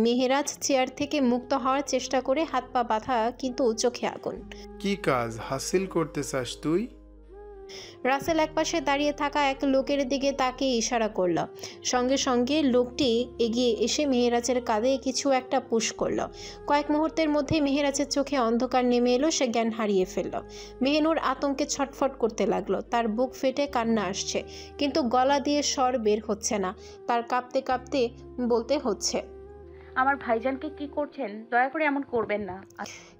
Meheraj chair থেকে মুক্ত হওয়ার চেষ্টা করে হাত পা বাঁধা, কিন্তু চোখে আগুন। কি কাজ হাসিল করতে চাস তুই? রাসেল একপাশে দাঁড়িয়ে থাকা এক লোকের দিকে তাকে ইশারা করল। সঙ্গে সঙ্গে লোকটি এগিয়ে এসে মেহেরাজের কাঁধে কিছু একটা পুশ করল। কয়েক মুহূর্তের মধ্যে মেহেরাজের চোখে অন্ধকার নেমে এলো, সে জ্ঞান হারিয়ে ফেলল। মেহনুর আতঙ্কে ছটফট করতে লাগলো, তার বুক ফেটে কান্না আসছে, কিন্তু গলা দিয়ে স্বর বের হচ্ছে না। তার কাঁপতে কাঁপতে বলতে হচ্ছে, আমার ভাইজানকে কি করছেন? দয়া করে এমন করবেন না।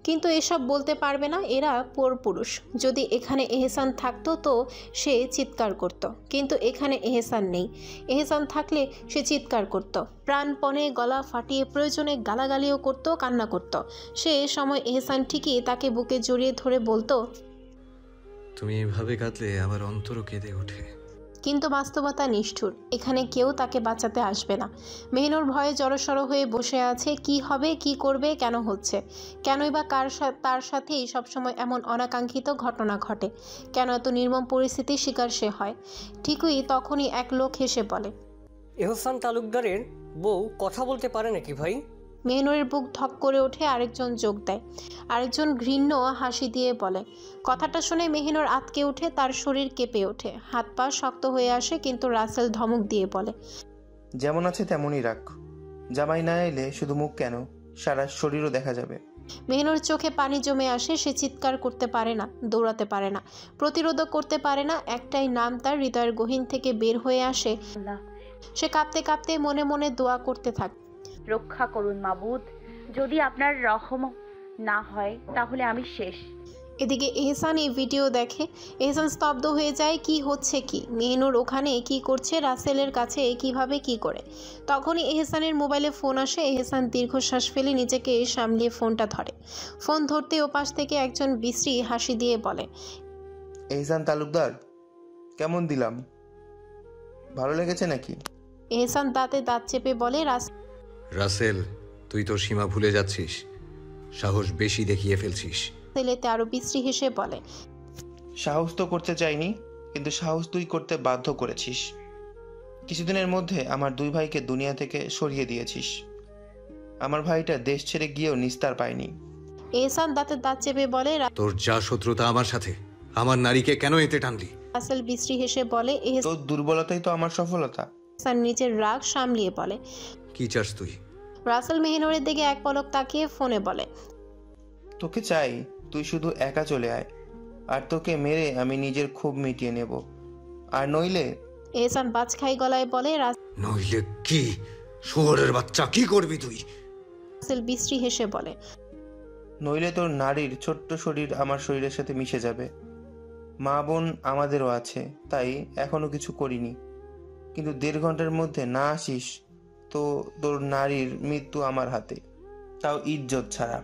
কিন্তু এসব বলতে পারবে না, এরা পরপুরুষ। যদি এখানে এহসান থাকতো তো সে চিৎকার করত, কিন্তু এখানে এহসান নেই। এহসান থাকলে সে চিৎকার করত, প্রাণপণে গলা ফাটিয়ে প্রয়োজনে গালাগালিও করত, কান্না করত। সে সময় এহসান ঠিকই তাকে বুকে জড়িয়ে ধরে বলতো, তুমি এভাবে কাঁদলে আমার অন্তরও কেঁদে ওঠে। কিন্তু বাস্তবতা নিষ্ঠুর, এখানে কেউ তাকে বাঁচাতে আসবে না। মেহনুর ভয়ে জড়সড় হয়ে বসে আছে। কি হবে, কি করবে, কেন হচ্ছে? কেনই বা তার সাথেই সবসময় এমন অনাকাঙ্ক্ষিত ঘটনা ঘটে? কেন এত নির্মম পরিস্থিতির শিকার সে হয়? ঠিকই তখনই এক লোক হেসে বলে, এহসান তালুকদারের বউ কথা বলতে পারে নাকি ভাই? মেহনুরের বুক ধক করে ওঠে। আরেকজন যোগ দেয়, আরেকজন ঘৃণ্য হাসি দিয়ে বলে। কথাটা শুনে মেহনুর আঁতকে ওঠে, তার শরীর কেঁপে ওঠে, হাত পা শক্ত হয়ে আসে। কিন্তু রাসেল ধমক দিয়ে বলে, যেমন আছে তেমনই রাখ। জামাই না এলে শুধু মুখ কেন, সারা শরীরও দেখা যাবে। মেহনুর চোখে পানি জমে আসে। সে চিৎকার করতে পারে না, দৌড়াতে পারে না, প্রতিরোধ করতে পারে না। একটাই নাম তার হৃদয়ের গহীন থেকে বের হয়ে আসে। সে কাঁপতে কাঁপতে মনে মনে দোয়া করতে থাকে, রক্ষা করুন মাবুদ, যদি আপনার রহম না হয় তাহলে আমি শেষ। এদিকে এহসান এই ভিডিও দেখে। এহসান স্তব্ধ হয়ে যায়। কি হচ্ছে কি? মেহনুর ওখানে কি করছে? রাসেলের কাছে কিভাবে, কি করে? তখনই এহসানের মোবাইলে ফোন আসে। এহসান দীর্ঘশ্বাস ফেলে নিজেকে সামলিয়ে ফোনটা ধরে। ফোন ধরতে ওপাশ থেকে একজন বিশ্রী হাসি দিয়ে বলে, এহসান তালুকদার, কেমন দিলাম? ভালো লেগেছে নাকি? এহসান দাঁতে দাঁত চেপে বলে, রাসেল, তুই তোর সীমা ভুলে যাচ্ছিস, সাহস বেশি দেখিয়ে ফেলছিস। রাসেলেতে আরো বিশ্রী হেসে বলে, সাহস তো করতে চাইনি, কিন্তু সাহস তুই করতে বাধ্য করেছিস। কিছুদিনের মধ্যে আমার দুই ভাইকে দুনিয়া থেকে সরিয়ে দিয়েছিস। আমার ভাইটা দেশ ছেড়ে গিয়েও নিস্তার পায়নি। এহসান দাঁতে দাঁত চেপে বলে, তোর যা শত্রুতা আমার সাথে, আমার নারীকে কেন এতে টানলি? রাসেল বিশ্রী হেসে বলে, তোর দুর্বলতাই তো আমার সফলতা। এহসান নিজের রাগ সামলিয়ে বলে, কি চাস তুই? রাসেল মেহনুরের দিকে এক পলক তাকিয়ে ফোনে বলে, তোকে চাই, তুই শুধু একা চলে আয়, আর তোকে মেরে আমি নিজের ক্ষোভ মিটিয়ে নেব। আর নইলে? এহসান বাজখাই গলায় বলে, নইলে কি? শহরের বাচ্চা, কি করবি তুই? রাসেল বিশ্রী হেসে বলে, নইলে তোর নারীর ছোট্ট শরীর আমার শরীরের সাথে মিশে যাবে। মা বোন আমাদেরও আছে, তাই এখনো কিছু করিনি। কিন্তু 1.5 ঘন্টার মধ্যে না আসিস তো তোর নারীর মৃত্যু আমার হাতে, তাও ইজ্জত ছাড়া।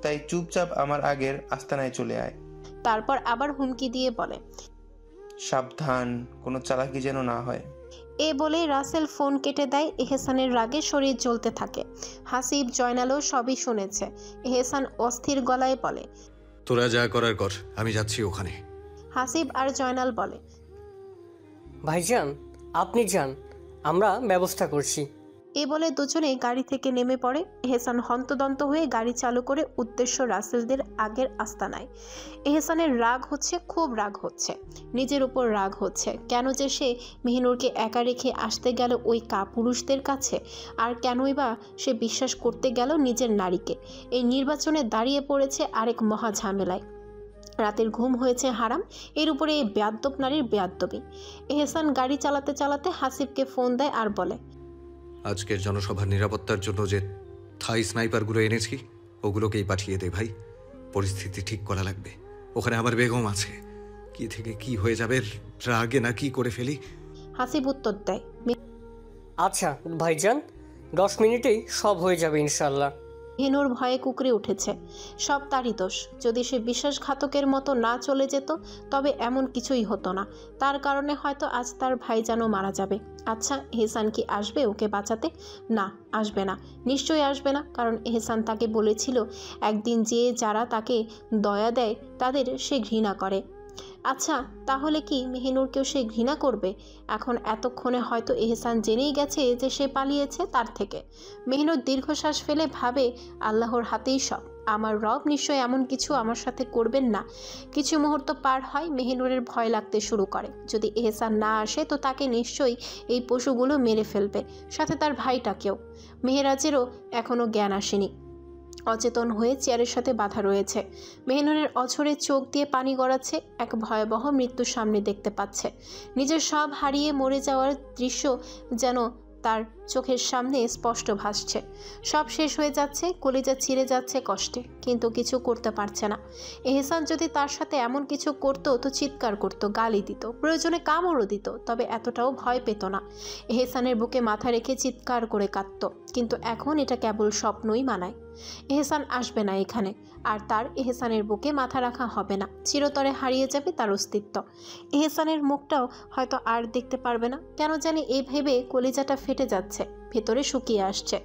তাই চুপচাপ আমার আগের আস্তানায় চলে আয়। তারপর আবার হুমকি দিয়ে বলে, সাবধান, কোনো চালাকি যেন না হয়। এ বলে রাসেল ফোন কেটে দেয়। এহসানের রাগে শরীর জ্বলতে থাকে। হাসিব, জয়নালও সবই শুনেছে। এহসান অস্থির গলায় বলে, তোরা যা করার কর, আমি যাচ্ছি ওখানে। হাসিব আর জয়নাল বলে, ভাইজান আপনি যান, আমরা ব্যবস্থা করছি। এ বলে দুজনে গাড়ি থেকে নেমে পড়ে। এহসান হন্তদন্ত হয়ে গাড়ি চালু করে উদ্দেশ্য রাসেলদের আগের আস্তানায়। এহসানের রাগ হচ্ছে, খুব রাগ হচ্ছে, নিজের উপর রাগ হচ্ছে। কেন যে সে মেহনুরকে একা রেখে আসতে গেল ওই কাপুরুষদের কাছে? আর কেনই বা সে বিশ্বাস করতে গেল নিজের নারীকে? এই নির্বাচনে দাঁড়িয়ে পড়েছে আরেক মহা ঝামেলায়। রাতের ঘুম হয়েছে হারাম, এর উপরে এই বেয়াদ্দপ নারীর বেয়াদ্দবি। এহসান গাড়ি চালাতে চালাতে হাসিবকে ফোন দেয় আর বলে, আজকের জনসভার নিরাপত্তার জন্য যে থাই স্নাইপারগুলো এনেছি, ওগুলোকেই পাঠিয়ে দে ভাই। পরিস্থিতি ঠিক করা লাগবে। ওখানে আমার বেগম আছে, কি থেকে কি হয়ে যাবে, রাগে না কি করে ফেলি। হাসিব উত্তর দেয়, আচ্ছা ভাইজান, 10 মিনিটেই সব হয়ে যাবে ইনশাল্লাহ। মেহনুর ভয়ে কুঁকড়ে উঠেছে। সব তারই দোষ। যদি সে বিশ্বাসঘাতকের মতো না চলে যেত তবে এমন কিছুই হতো না। তার কারণে হয়তো আজ তার ভাইজানও মারা যাবে। আচ্ছা, এহসান কি আসবে ওকে বাঁচাতে? না, আসবে না, নিশ্চয়ই আসবে না। কারণ এহসান তাকে বলেছিল একদিন যে যারা তাকে দয়া দেয় তাদের সে ঘৃণা করে। আচ্ছা, তাহলে কি মেহিনুরকেও সে ঘৃণা করবে? এখন এতক্ষণে হয়তো এহসান জেনেই গেছে যে সে পালিয়েছে তার থেকে। মেহিনুর দীর্ঘশ্বাস ফেলে ভাবে, আল্লাহর হাতেই সব, আমার রব নিশ্চয় এমন কিছু আমার সাথে করবেন না। কিছু মুহূর্ত পার হয়, মেহিনুরের ভয় লাগতে শুরু করে। যদি এহসান না আসে তো তাকে নিশ্চয়ই এই পশুগুলো মেরে ফেলবে, সাথে তার ভাইটাকেও। মেহেরাজেরও এখনও জ্ঞান আসেনি, অচেতন হয়ে চেয়ারের সাথে বাঁধা রয়েছে। মেহনুরের অঝরে চোখ দিয়ে পানি গড়াচ্ছে, এক ভয়াবহ মৃত্যুর সামনে দেখতে পাচ্ছে। নিজের সব হারিয়ে মরে যাওয়ার দৃশ্য যেন তার চোখের সামনে স্পষ্ট ভাসছে। সব শেষ হয়ে যাচ্ছে, কলিজা ছিঁড়ে যাচ্ছে কষ্টে, কিন্তু কিছু করতে পারছে না। এহসান যদি তার সাথে এমন কিছু করতো তো চিৎকার করত, গালি দিত, প্রয়োজনে কামড়ও দিত, তবে এতটাও ভয় পেত না। এহসানের বুকে মাথা রেখে চিৎকার করে কাঁদত, কিন্তু এখন এটা কেবল স্বপ্নই মানায়। এহসান আসবে না এখানে, আর তার এহসানের বুকে মাথা রাখা হবে না। চিরতরে হারিয়ে যাবে তার অস্তিত্ব। এহসানের মুখটাও হয়তো আর দেখতে পারবে না। কেন জানি এই ভেবে কলিজাটা ফেটে যাচ্ছে, ভেতরে শুকিয়ে আসছে।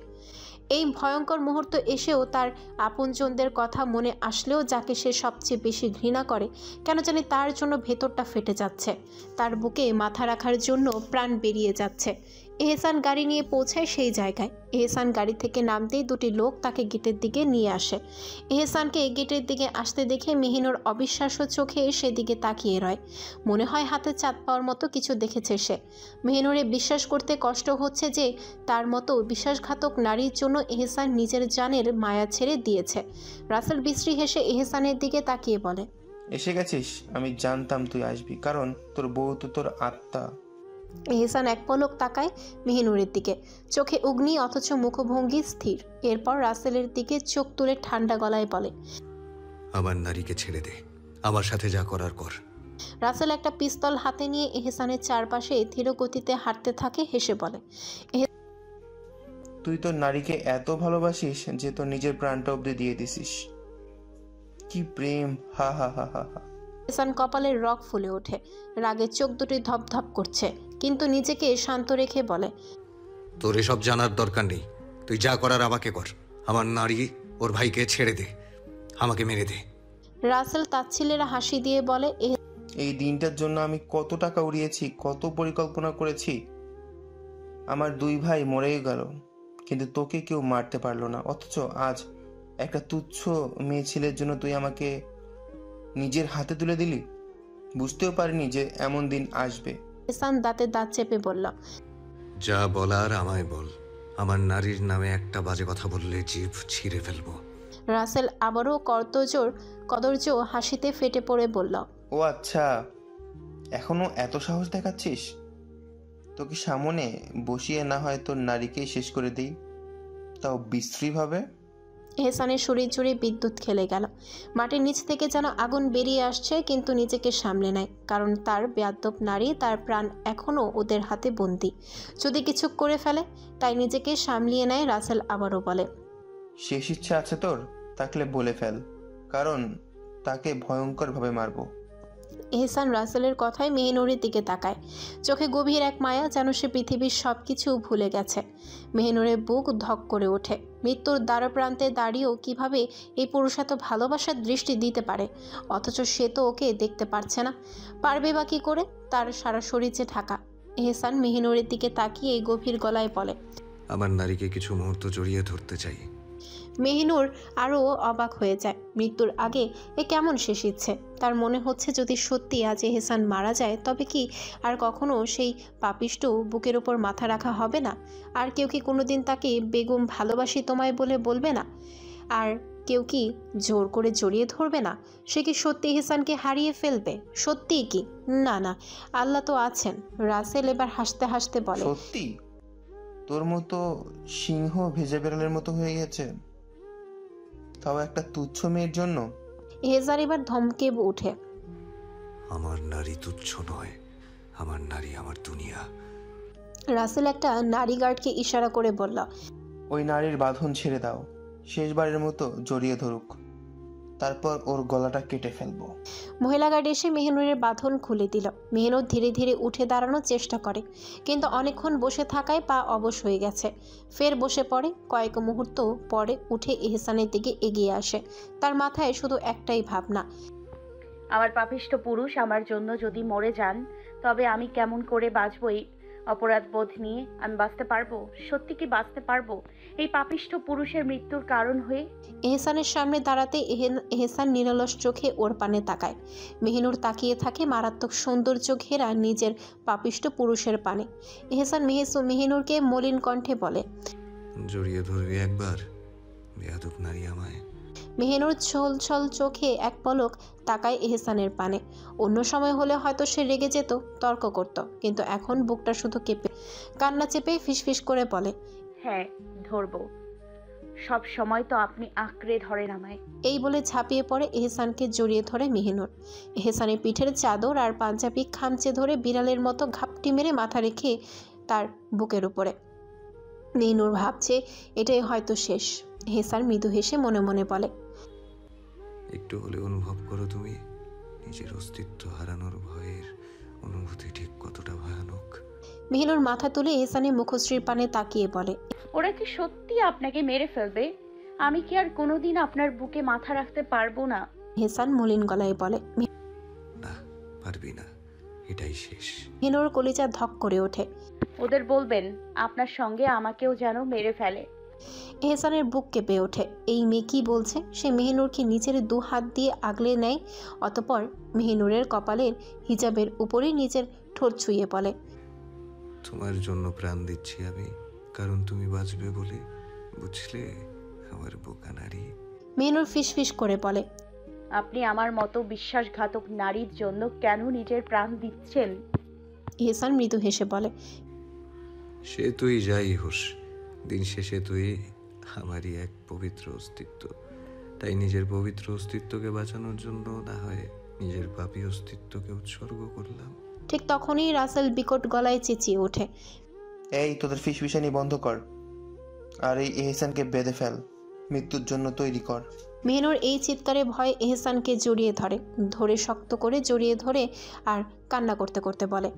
এই ভয়ঙ্কর মুহূর্ত এসেও তার আপনজনদের কথা মনে আসলেও যাকে সে সবচেয়ে বেশি ঘৃণা করে, কেন জানি তার জন্য ভেতরটা ফেটে যাচ্ছে। তার বুকে মাথা রাখার জন্য প্রাণ বেরিয়ে যাচ্ছে। এহসান গাড়ি নিয়ে পৌঁছায় সেই জায়গায়। এহসান গাড়ি থেকে নামতেই দুটি লোক তাকে গেটের দিকে নিয়ে আসে। এহসানকে গেটের দিকে আসতে দেখে মেহিনুর অবিশ্বাস্য চোখে সেদিকে তাকিয়ে রয়। মনে হয় হাতে চাঁদ পাওয়ার মতো কিছু দেখেছে সে। মেহিনুরে বিশ্বাস করতে কষ্ট হচ্ছে যে তার মতো বিশ্বাসঘাতক নারীর জন্য এহসান নিজের জানের মায়া ছেড়ে দিয়েছে। রাসেল বিশ্রী হেসে এহসানের দিকে তাকিয়ে বলে, এসে গেছিস? আমি জানতাম তুই আসবি, কারণ তোর বউ তো তোর আত্মা। এহসান এক পলক তাকায় মেহিনুরের দিকে, চোখে অগ্নি অথচ মুখভঙ্গি স্থির। এরপর রাসেলের দিকে চোখ তুলে ঠান্ডা গলায় বলে, আমার নারীকে ছেড়ে দে, আমার সাথে যা করার কর। রাসেল একটা পিস্তল হাতে নিয়ে এহসানের চারপাশে ধীর গতিতে হাঁটতে থাকে, হেসে বলে, তুই তোর নারীকে এত ভালোবাসিস যে তোর নিজের প্রাণটা অব্দি দিয়ে দিছিস। কি প্রেম! হা হা হা হা হা। এহসান কপালের রগ ফুলে ওঠে, রাগে চোখ দুটি ধপধপ করছে, কিন্তু নিজেকে শান্ত রেখে বলে, তোর এসব জানার দরকার নেই, তুই যা করার আমাকে কর। আমার নারী ওর ভাইকে ছেড়ে দে, আমাকে মেরে দে। রাসেল তাচ্ছিলের হাসি দিয়ে বলে, এই দিনটার জন্য আমি কত টাকা উড়িয়েছি, কত পরিকল্পনা করেছি। আমার দুই ভাই মরেই গেল, কিন্তু তোকে কেউ মারতে পারলো না। অথচ আজ একটা তুচ্ছ মেয়ে ছেলের জন্য তুই আমাকে নিজের হাতে তুলে দিলি। বুঝতেও পারিনি যে এমন দিন আসবে। এহসান দাঁতে দাঁত চেপে বলল, যা বলার আমায় বল। আমার নারীর নামে একটা বাজে কথা বললে জিভ ছিঁড়ে ফেলবো। রাসেল আবারও কদর্য হাসিতে ফেটে পড়ে বলল, ও আচ্ছা, এখনো এত সাহস দেখাচ্ছিস? তোকে সামনে বসিয়ে না হয় তোর নারীকেই শেষ করে দিই, তাও বিশ্রীভাবে। এহসানের শরীর জুড়ে বিদ্যুৎ খেলে গেল। মাটির নিচ থেকে যেন আগুন বেরিয়ে আসছে, কিন্তু নিজেকে সামলে নেয়, কারণ তার বেয়াদ্দপ নারী, তার প্রাণ এখনও ওদের হাতে বন্দি। যদি কিছু করে ফেলে, তাই নিজেকে সামলিয়ে নেয়। রাসেল আবারও বলে, শেষ ইচ্ছা আছে তোর? থাকলে বলে ফেল, কারণ তাকে ভয়ঙ্করভাবে মারবো। এহসান রাসেলের কথায় মেহিনুরের দিকে তাকায়, চোখে গভীর এক মায়া, যেন সে পৃথিবীর সব কিছু ভুলে গেছে। মেহিনুরের বুক ধক করে ওঠে। মৃত্যুর দ্বারপ্রান্তে দাঁড়িয়েও কিভাবে এই পুরুষ এত ভালোবাসার দৃষ্টি দিতে পারে, অথচ সে তো ওকে দেখতে পারছে না। পারবে বা কী করে? তার সারা শরীরে ঢাকা। এহসান মেহিনুরের দিকে তাকিয়ে গভীর গলায় বলে, আমার নারীকে কিছু মুহূর্ত জড়িয়ে ধরতে চাই। মেহিনুর আরও অবাক হয়ে যায়। মৃত্যুর আগে এ কেমন শেষ ইচ্ছে। তার মনে হচ্ছে যদি সত্যি আজ এহসান মারা যায়, তবে কি আর কখনো সেই পাপিষ্ট বুকের ওপর মাথা রাখা হবে না? আর কেউ কি কোনোদিন তাকে বেগম ভালোবাসি তোমায় বলে বলবে না? আর কেউ কি জোর করে জড়িয়ে ধরবে না? সে কি সত্যি এহসানকে হারিয়ে ফেলবে? সত্যিই কি? না না, আল্লাহ তো আছেন। রাসেল এবার হাসতে হাসতে বলে, সত্যি? তোর মতো সিংহ ভেজা বেড়ালের মতো হয়ে গেছে, তাও একটা তুচ্ছ মেয়ের জন্য? এহসান এবার ধমকে উঠে, আমার নারী তুচ্ছ নয়, আমার নারী আমার দুনিয়া। রাসেল একটা নারী গার্ডকে ইশারা করে বলল, ওই নারীর বাঁধন ছেড়ে দাও, শেষবারের মতো জড়িয়ে ধরুক, তারপর ওর গলাটা কেটে ফেলবো। মহিলা গার্ড এসে মেহনুরের বাঁধন খুলে দিল। মেহনুর ধীরে ধীরে উঠে দাঁড়ানোর চেষ্টা করে, কিন্তু অনেকক্ষণ বসে থাকায় পা অবশ হয়ে গেছে। ফের বসে পড়ে। কয়েক মুহূর্ত পরে উঠে এহসানের দিকে এগিয়ে আসে। তার মাথায় শুধু একটাই ভাবনা, আমার পাপিষ্ঠ পুরুষ আমার জন্য যদি মরে যান তবে আমি কেমন করে বাঁচবো? এই অপরাধ বোধ নিয়ে আমি বাঁচতে পারবো? সত্যি কি বাঁচতে পারবো এই পাপিষ্ঠ পুরুষের মৃত্যুর কারণ হয়ে? এহসানের সামনে দাঁড়াতে এহসান নিরলস চোখে ওর পানে তাকায়। মেহিনুর তাকিয়ে থাকে মারাত্মক সৌন্দর্য ঘেরা নিজের পাপিষ্ঠ পুরুষের পানে। এহসান মেহিনুরকে মলিন কণ্ঠে বলে, জড়িয়ে ধরবি একবার, বেয়াদব নারী আমায়। মেহিনুর ছল ছল চোখে এক পলক তাকায় এহসানের পানে। অন্য সময় হলে হয়তো সে রেগে যেত, তর্ক করত, কিন্তু এখন বুকটা শুধু কেঁপে কান্না চেপে ফিসফিস করে বলে, হ্যাঁ ধরবো, সব সময় তো আপনি আঁকড়ে ধরেন আমায়। এই বলে ঝাঁপিয়ে পড়ে এহসানকে জড়িয়ে ধরে মেহিনুর। এহসানের পিঠের চাদর আর পাঞ্জাবি খামচে ধরে বিড়ালের মতো ঘাপটি মেরে মাথা রেখে তার বুকের উপরে। মেহিনুর ভাবছে এটাই হয়তো শেষ। এহসান মৃদু হেসে মনে মনে বলে, একটু হলে অনুভব করো তুমি নিজের অস্তিত্ব হারানোর ভয়ের অনুভূতি ঠিক কতটা ভয়ানক। মেহিনুর মাথা তুলে এহসানের মুখশ্রীর পানে তাকিয়ে বলে, ওরা কি সত্যি আপনাকে মেরে ফেলবে? আমি কি আর কোনোদিন আপনার বুকে মাথা রাখতে পারবো না? এহসান মলিন গলায় বলে। না, পারবি না, এটাই শেষ। মেহিনুর কলিজা ধক করে ওঠে। ওদের বলবেন আপনার সঙ্গে আমাকেও যেন মেরে ফেলে। এহসানের বুক কেঁপে ওঠে। এই মেয়ে কি বলছে? সে মেহিনুরকে নিজের দু হাত দিয়ে আগলে নেয়, অতঃপর মেহিনুরের কপালের হিজাবের উপরেই নিজের ঠোঁট ছুঁয়ে বলে, তোমার জন্য প্রাণ দিচ্ছি আমি, কারণ তুমি বাঁচবে বলে, বুঝলে আমার বোকা নারী। মেহিনুর ফিসফিস করে বলে, আপনি আমার মতো বিশ্বাসঘাতক নারীর জন্য কেন নিজের প্রাণ দিচ্ছেন? এহসান মৃদু হেসে বলে, সে তুই যাই হোস, দিন শেষে তুই আমারই এক পবিত্র অস্তিত্ব। তাই নিজের পবিত্র অস্তিত্বকে বাঁচানোর জন্য না হয় নিজের পাপী অস্তিত্বকে উৎসর্গ করলাম। ঠিক তখনই রাসেল বিকট গলায় চেঁচিয়ে ওঠে, এই তোদের ফিসফিসানি বন্ধ কর, আর এই এহসানকে বেঁধে ফেল, মৃত্যুর জন্য তৈরি কর। মেহিনুর এই চিৎকারে ভয়ে এহসানকে জড়িয়ে ধরে শক্ত করে জড়িয়ে ধরে আর কান্না করতে করতে বলে,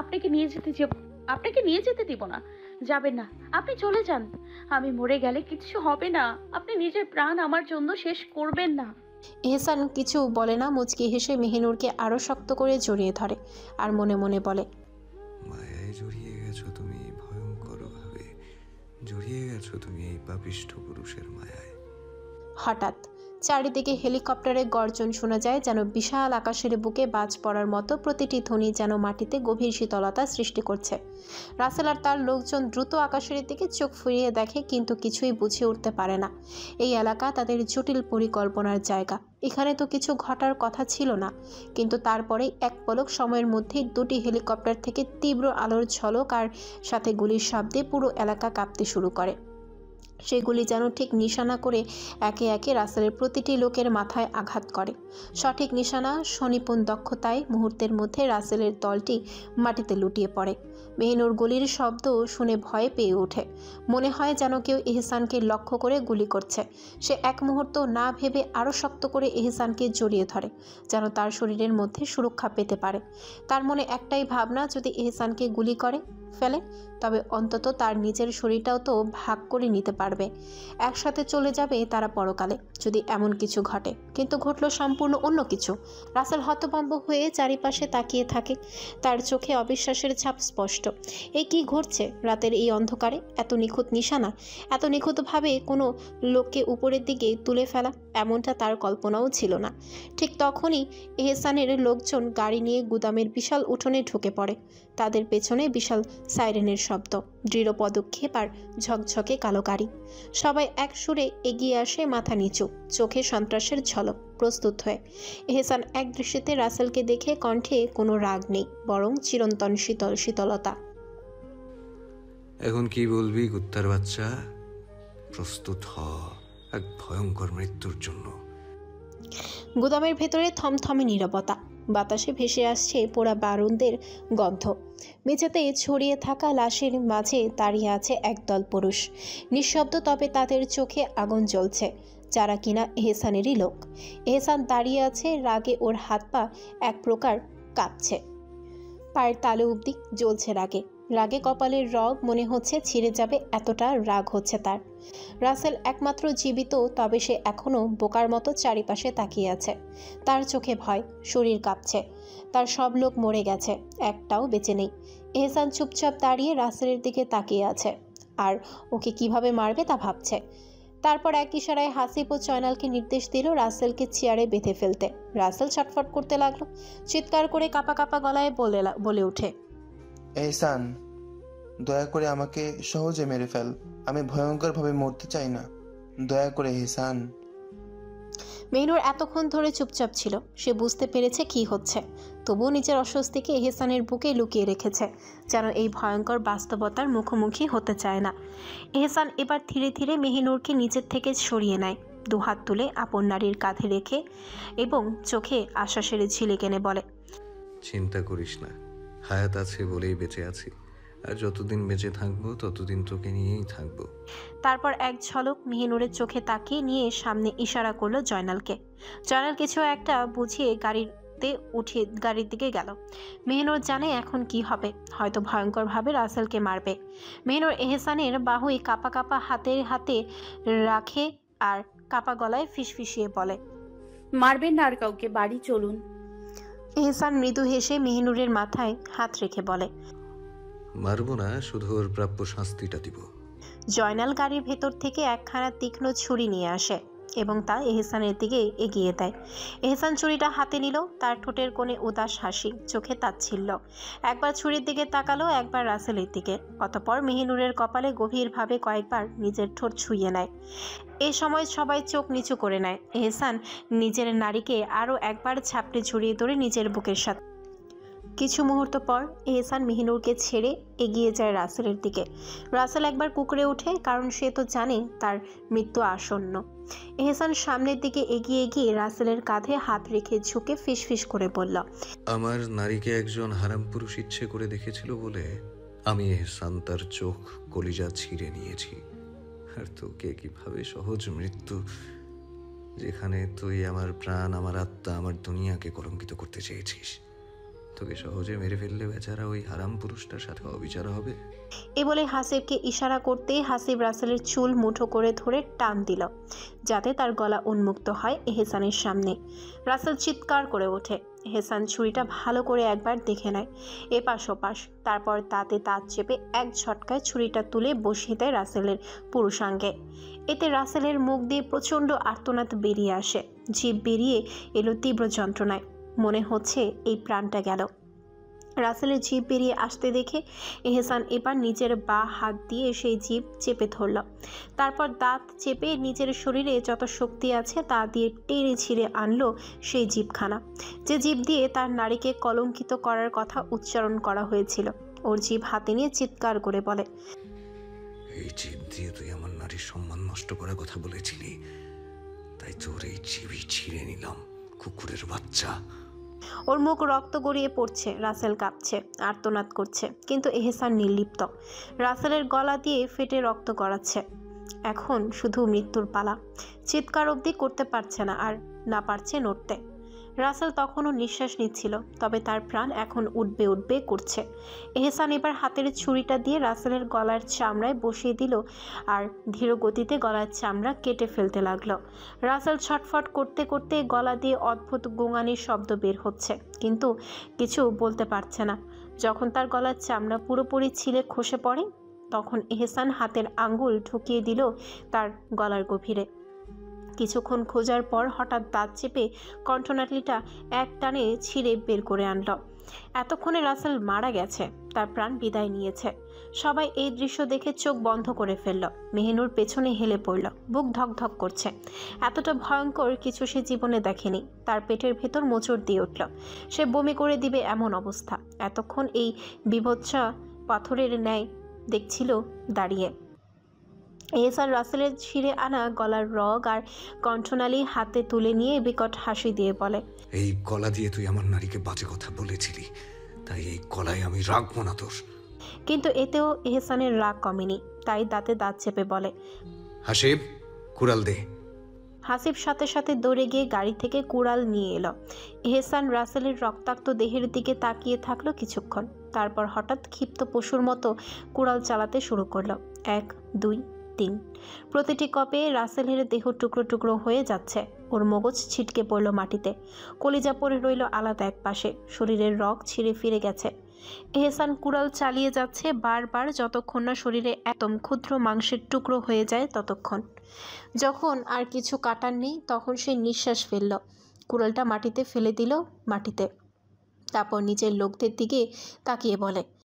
আপনাকে নিয়ে যেতে দিব না। যাবেন না, আপনি চলে যান। আমি মরে গেলে কিছু হবে না। আপনি নিজের প্রাণ আমার জন্য শেষ করবেন না। এহসান কিছু বলে না, মুচকি হেসে মেহিনুরকে আরো শক্ত করে জড়িয়ে ধরে আর মনে মনে বলে, মায়ায় জড়িয়ে গেছো তুমি, ভয়ঙ্কর ভাবে জড়িয়ে গেছো তুমি এই পাপিষ্ঠ পুরুষের মায়ায়। হঠাৎ চারিদিকে হেলিকপ্টারের গর্জন শোনা যায়, যেন বিশাল আকাশের বুকে বাজ পড়ার মতো। প্রতিটি ধ্বনি যেন মাটিতে গভীর শীতলতা সৃষ্টি করছে। রাসেল আর তার লোকজন দ্রুত আকাশের দিকে চোখ ফিরিয়ে দেখে, কিন্তু কিছুই বুঝে উঠতে পারে না। এই এলাকা তাদের জটিল পরিকল্পনার জায়গা। এখানে তো কিছু ঘটার কথা ছিল না, কিন্তু তারপরেই এক পলক সময়ের মধ্যেই দুটি হেলিকপ্টার থেকে তীব্র আলোর ঝলক আর সাথে গুলির শব্দে পুরো এলাকা কাঁপতে শুরু করে। সেগুলি যেন ঠিক নিশানা করে একে একে রাসেলের প্রতিটি লোকের মাথায় আঘাত করে। সঠিক নিশানা, সুনিপুণ দক্ষতায় মুহূর্তের মধ্যে রাসেলের দলটি মাটিতে লুটিয়ে পড়ে। মেহিনুর গুলির শব্দ শুনে ভয় পেয়ে ওঠে। মনে হয় যেন কেউ এহসানকে লক্ষ্য করে গুলি করছে। সে এক মুহূর্ত না ভেবে আরও শক্ত করে এহসানকে জড়িয়ে ধরে, যেন তার শরীরের মধ্যে সুরক্ষা পেতে পারে। তার মনে একটাই ভাবনা, যদি এহসানকে গুলি করে ফেলে তবে অন্তত তার নিজের শরীরটাও তো ভাগ করে নিতে পারবে। একসাথে চলে যাবে তারা পরকালে, যদি এমন কিছু ঘটে। কিন্তু ঘটল সম্পূর্ণ অন্য কিছু। রাসেল হতভম্ব হয়ে চারিপাশে তাকিয়ে থাকে। তার চোখে অবিশ্বাসের ছাপ স্পষ্ট। এই কি ঘটছে? রাতের এই অন্ধকারে এত নিখুঁত নিশানা, এত নিখুঁতভাবে কোনো লোককে উপরের দিকে তুলে ফেলা, এমনটা তার কল্পনাও ছিল না। ঠিক তখনই এহসানের লোকজন গাড়ি নিয়ে গুদামের বিশাল উঠোনে ঢুকে পড়ে। তাদের পেছনে বিশাল সাইরেনের শব্দ, দৃঢ় পদক্ষেপ আর ঝকঝকে কালো গাড়ি। সবাই এক সুরে এগিয়ে আসে, মাথা নিচু, চোখে সন্ত্রাসের ঝলক, প্রস্তুত হয়ে। এহসান এক দৃষ্টিতে রাসেলকে দেখে কণ্ঠে কোনো রাগ নেই, বরং চিরন্তন শীতলতা। এখন কি বলবি কুত্তার বাচ্চা? প্রস্তুত হ এক ভয়ঙ্কর মৃত্যুর জন্য। গুদামের ভেতরে থমথমে নীরবতা। বাতাসে ভেসে আসছে পোড়া বারুদের গন্ধ। মেঝেতে ছড়িয়ে থাকা লাশের মাঝে দাঁড়িয়ে আছে একদল পুরুষ, নিঃশব্দ, তবে তাদের চোখে আগুন জ্বলছে, যারা কিনা এহসানেরই লোক। এহসান দাঁড়িয়ে আছে, রাগে ওর হাত পা এক প্রকার কাঁপছে। পায়ের তালে অবধি জ্বলছে রাগে। রাগে কপালের রগ মনে হচ্ছে ছিঁড়ে যাবে, এতটা রাগ হচ্ছে তার। রাসেল একমাত্র জীবিত, তবে সে এখনও বোকার মতো চারিপাশে তাকিয়ে আছে। তার চোখে ভয়, শরীর কাঁপছে। তার সব লোক মরে গেছে, একটাও বেঁচে নেই। এহসান চুপচাপ দাঁড়িয়ে রাসেলের দিকে তাকিয়ে আছে আর ওকে কিভাবে মারবে তা ভাবছে। তারপর এক ইশারায় হাসিব ও চয়নালকে নির্দেশ দিল রাসেলকে চেয়ারে বেঁধে ফেলতে। রাসেল ছটফট করতে লাগলো, চিৎকার করে কাঁপা কাঁপা গলায় বলে ওঠে, এহসান, দয়া করে আমাকে সহজে মেরে ফেল। আমি ভয়ঙ্করভাবে মরতে চাই না, দয়া করে এহসান। মেহনুর এতক্ষণ ধরে চুপচাপ ছিল। সে বুঝতে পেরেছে কি হচ্ছে, তবুও নিজের অস্বস্তিকে এহসানের বুকে লুকিয়ে রেখেছে, যেন এই ভয়ঙ্কর বাস্তবতার মুখোমুখি হতে চায় না। এহসান এবার ধীরে ধীরে মেহনুরকে নিচের থেকে সরিয়ে নেয়, দুহাত তুলে আপন নারীর কাঁধে রেখে এবং চোখে আশ্বাসের ঝিলিক এনে বলে, চিন্তা করিস না, হায়াত আছে বলেই বেঁচে আছি, আর যতদিন বেঁচে থাকবো ততদিন তোকে নিয়েই থাকবো। তারপর এক ঝলক মেহনুরের চোখে তাকিয়ে নিয়ে সামনে ইশারা করলো জয়নালকে। জয়নাল কিছু একটা বুঝিয়ে গাড়িতে উঠিয়ে গাড়ির দিকে গেল। মেহনুর জানে এখন কি হবে, হয়তো ভয়ঙ্করভাবে রাসেলকে মারবে। মেহনুর এহসানের বাহুই কাঁপা কাঁপা হাতে রাখে আর কাঁপা গলায় ফিসফিসিয়ে বলে, মারবেন না আর কাউকে, বাড়ি চলুন। এহসান মৃদু হেসে মেহনুরের মাথায় হাত রেখে বলে, মারবো না, শুধু ওর প্রাপ্য শাস্তিটা দিব। জয়নাল গাড়ির ভেতর থেকে একখানা তীক্ষ্ণ ছুরি নিয়ে আসে এবং তা এহসানের দিকে এগিয়ে দেয়। এহসান ছুরিটা হাতে নিল, তার ঠোঁটের কোণে উদাস হাসি, চোখে তাচ্ছিল্য। একবার ছুরির দিকে তাকালো, একবার রাসেলের দিকে, অতঃপর মেহনুরের কপালে গভীরভাবে কয়েকবার নিজের ঠোঁট ছুঁয়ে নেয়। এ সময় সবাই চোখ নিচু করে নেয়। এহসান নিজের নারীকে আরও একবার ঝাপটে ঝুড়িয়ে ধরে নিজের বুকের সাথে। কিছু মুহূর্ত পর এহসান মেহনুরকে ছেড়ে এগিয়ে যায় রাসেলের দিকে। রাসেল একবার কুঁকড়ে ওঠে, কারণ সে তো জানে তার মৃত্যু আসন্ন। এহসান সামনের দিকে এগিয়ে গিয়ে রাসেলের কাঁধে হাত রেখে ঝুঁকে ফিসফিস করে বলল, আমার নারীকে একজন হারাম পুরুষ ইচ্ছে করে দেখেছিল বলে আমি এহসান তার চোখ কলিজা ছিঁড়ে নিয়েছি। আর তোকে কিভাবে সহজ মৃত্যু, যেখানে তুই আমার প্রাণ, আমার আত্মা, আমার দুনিয়াকে কলঙ্কিত করতে চেয়েছিস, তোকে সহজে মেরে ফেললে বেচারা ওই হারাম পুরুষটার সাথে অবিচার হবে। এ বলে হাসিবকে ইশারা করতেই হাসিব রাসেলের চুল মুঠো করে ধরে টান দিল, যাতে তার গলা উন্মুক্ত হয় এহসানের সামনে। রাসেল চিৎকার করে ওঠে। এহসান ছুরিটা ভালো করে একবার দেখে নেয়, এপাশ ওপাশ, তারপর তাতে দাঁত চেপে এক ঝটকায় ছুরিটা তুলে বসিয়ে দেয় রাসেলের পুরুষাঙ্গে। এতে রাসেলের মুখ দিয়ে প্রচণ্ড আর্তনাদ বেরিয়ে আসে, জিভ বেরিয়ে এলো তীব্র যন্ত্রণায়। মনে হচ্ছে এই প্রাণটা গেল। রাসেলের জিভ বেরিয়ে আসতে দেখে এহসান এবার নিজের বাঁ হাত দিয়ে সেই জিভ চেপে ধরল। তারপর দাঁত চেপে নিজের শরীরে যত শক্তি আছে তা দিয়ে টেনে ছিঁড়ে আনলো সেই জিভখানা, যে জিভ দিয়ে তার নারীকে কলঙ্কিত করার কথা উচ্চারণ করা হয়েছিল। ওর জিভ হাতে নিয়ে চিৎকার করে বলে, এই জিভ দিয়ে তুই আমার নারীর সম্মান নষ্ট করার কথা বলেছিলি, তাই তোর এই জিভই ছিঁড়ে নিলাম, কুকুরের বাচ্চা। ওর মুখ রক্ত গড়িয়ে পড়ছে, রাসেল কাঁপছে, আর্তনাদ করছে, কিন্তু এহসান নির্লিপ্ত। রাসেলের গলা দিয়ে ফেটে রক্ত গড়াচ্ছে। এখন শুধু মৃত্যুর পালা। চিৎকার অবধি করতে পারছে না, আর না পারছে নড়তে। রাসেল তখনও নিঃশ্বাস নিচ্ছিল, তবে তার প্রাণ এখন উঠবে উঠবে করছে। এহসান এবার হাতের ছুরিটা দিয়ে রাসেলের গলার চামড়ায় বসিয়ে দিল আর ধীর গতিতে গলার চামড়া কেটে ফেলতে লাগলো। রাসেল ছটফট করতে করতে গলা দিয়ে অদ্ভুত গোঙানির শব্দ বের হচ্ছে, কিন্তু কিছু বলতে পারছে না। যখন তার গলার চামড়া পুরোপুরি ছিলে খসে পড়ে, তখন এহসান হাতের আঙ্গুল ঢুকিয়ে দিল তার গলার গভীরে। কিছুক্ষণ খোঁজার পর হঠাৎ দাঁত চেপে কণ্ঠনালীটা এক টানে ছিঁড়ে বের করে আনল। এতক্ষণে রাসেল মারা গেছে, তার প্রাণ বিদায় নিয়েছে। সবাই এই দৃশ্য দেখে চোখ বন্ধ করে ফেলল। মেহনুর পেছনে হেলে পড়ল, বুক ধকধক করছে। এতটা ভয়ঙ্কর কিছু সে জীবনে দেখেনি। তার পেটের ভেতর মোচড় দিয়ে উঠল, সে বমি করে দিবে এমন অবস্থা। এতক্ষণ এই বিভৎসা পাথরের ন্যায় দেখছিল দাঁড়িয়ে। এহসান রাসেলের ছিঁড়ে আনা গলার রগ আর কণ্ঠনালী হাতে তুলে নিয়ে বিকট হাসি দিয়ে বলে, এই গলা দিয়ে তুই আমার নারীকে বাজে কথা বলেছিলি, তাই এই গলায় আমি রাখবো না তোর। কিন্তু এতেও এহসানের রাগ কমেনি, তাই দাঁতে দাঁত চেপে বলে, হাসিব, কুড়াল দে। হাসিব সাথে সাথে দৌড়ে গিয়ে গাড়ি থেকে কুড়াল নিয়ে এলো। এহসান রাসেলের রক্তাক্ত দেহের দিকে তাকিয়ে থাকলো কিছুক্ষণ। তারপর হঠাৎ ক্ষিপ্ত পশুর মতো কুড়াল চালাতে শুরু করলো। 1 2 3। প্রতিটি কপে রাসেলের দেহ টুকরো টুকরো হয়ে যাচ্ছে। ওর মগজ ছিটকে পড়ল মাটিতে, কলিজা পড়ে রইল আলাদা এক পাশে, শরীরের রগ ছিঁড়ে ফিরে গেছে। এহসান কুড়াল চালিয়ে যাচ্ছে বারবার, যতক্ষণ না শরীরে একদম ক্ষুদ্র মাংসের টুকরো হয়ে যায় ততক্ষণ। যখন আর কিছু কাটার নেই তখন সে নিঃশ্বাস ফেলল, কুড়ালটা মাটিতে ফেলে দিল মাটিতে। তারপর নিজের লোকদের দিকে তাকিয়ে বলে,